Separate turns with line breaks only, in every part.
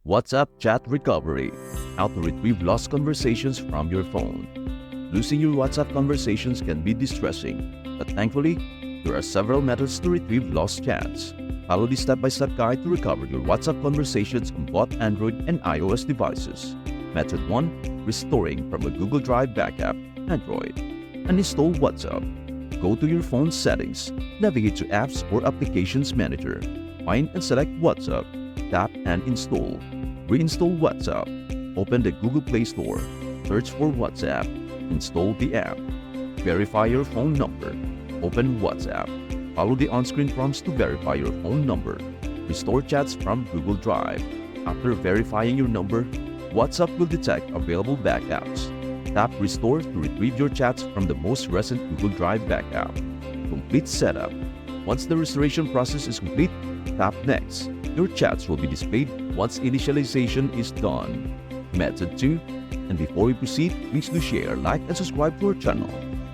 WhatsApp Chat Recovery: How to retrieve lost conversations from your phone. Losing your WhatsApp conversations can be distressing, but thankfully, there are several methods to retrieve lost chats. Follow the step-by-step guide to recover your WhatsApp conversations on both Android and iOS devices. Method 1. Restoring from a Google Drive backup. Android. Uninstall WhatsApp. Go to your phone's settings. Navigate to Apps or Applications Manager. Find and select WhatsApp. Tap and install. Reinstall WhatsApp. Open the Google Play Store. Search for WhatsApp. Install the app. Verify your phone number. Open WhatsApp. Follow the on-screen prompts to verify your phone number. Restore chats from Google Drive. After verifying your number, WhatsApp will detect available backups. Tap Restore to retrieve your chats from the most recent Google Drive backup. Complete setup. Once the restoration process is complete, tap Next. Your chats will be displayed once initialization is done. Method 2. And before we proceed, please do share, like, and subscribe to our channel.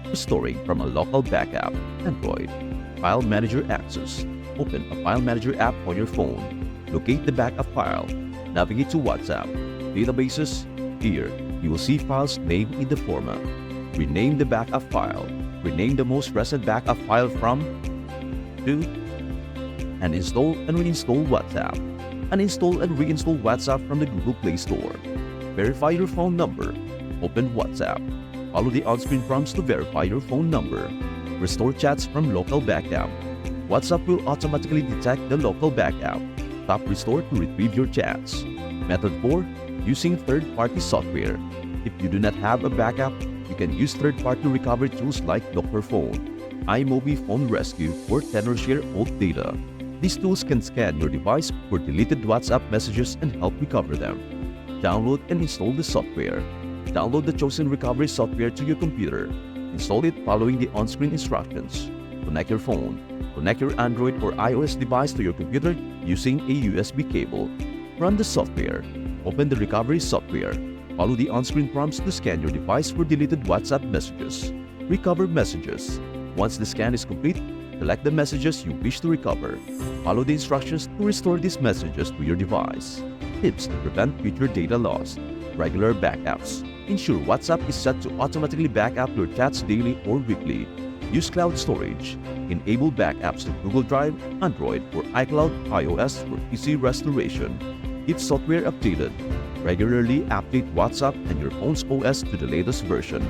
Restoring from a local backup. Android. File Manager access. Open a File Manager app on your phone. Locate the backup file. Navigate to WhatsApp. Databases. Here, you will see files named in the format. Rename the backup file. Rename the most recent backup file from to, and install and reinstall WhatsApp. Uninstall and reinstall WhatsApp from the Google Play Store. Verify your phone number. Open WhatsApp. Follow the on-screen prompts to verify your phone number. Restore chats from local backup. WhatsApp will automatically detect the local backup. Tap Restore to retrieve your chats. Method 4. Using third-party software. If you do not have a backup, you can use third-party recovery tools like Dr. Phone, iMovie Phone Rescue, or TenorShare Old Data. These tools can scan your device for deleted WhatsApp messages and help recover them. Download and install the software. Download the chosen recovery software to your computer. Install it following the on-screen instructions. Connect your phone. Connect your Android or iOS device to your computer using a USB cable. Run the software. Open the recovery software. Follow the on-screen prompts to scan your device for deleted WhatsApp messages. Recover messages. Once the scan is complete, select the messages you wish to recover. Follow the instructions to restore these messages to your device. Tips to prevent future data loss. Regular backups. Ensure WhatsApp is set to automatically back up your chats daily or weekly. Use cloud storage. Enable backups to Google Drive, Android, or iCloud, iOS for easy restoration. Keep software updated. Regularly update WhatsApp and your phone's OS to the latest version.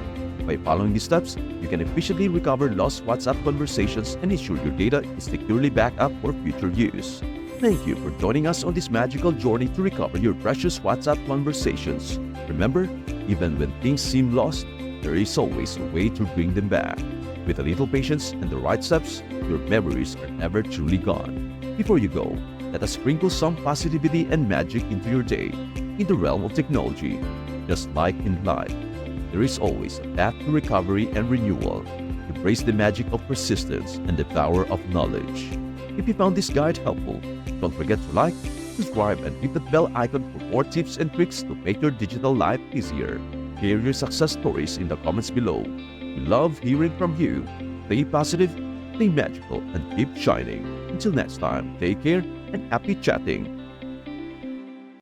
By following these steps, you can efficiently recover lost WhatsApp conversations and ensure your data is securely backed up for future use. Thank you for joining us on this magical journey to recover your precious WhatsApp conversations. Remember, even when things seem lost, there is always a way to bring them back. With a little patience and the right steps, your memories are never truly gone. Before you go, let us sprinkle some positivity and magic into your day. In the realm of technology, just like in life, there is always a path to recovery and renewal. Embrace the magic of persistence and the power of knowledge. If you found this guide helpful, don't forget to like, subscribe, and hit that bell icon for more tips and tricks to make your digital life easier. Share your success stories in the comments below. We love hearing from you. Stay positive, stay magical, and keep shining. Until next time, take care and happy chatting.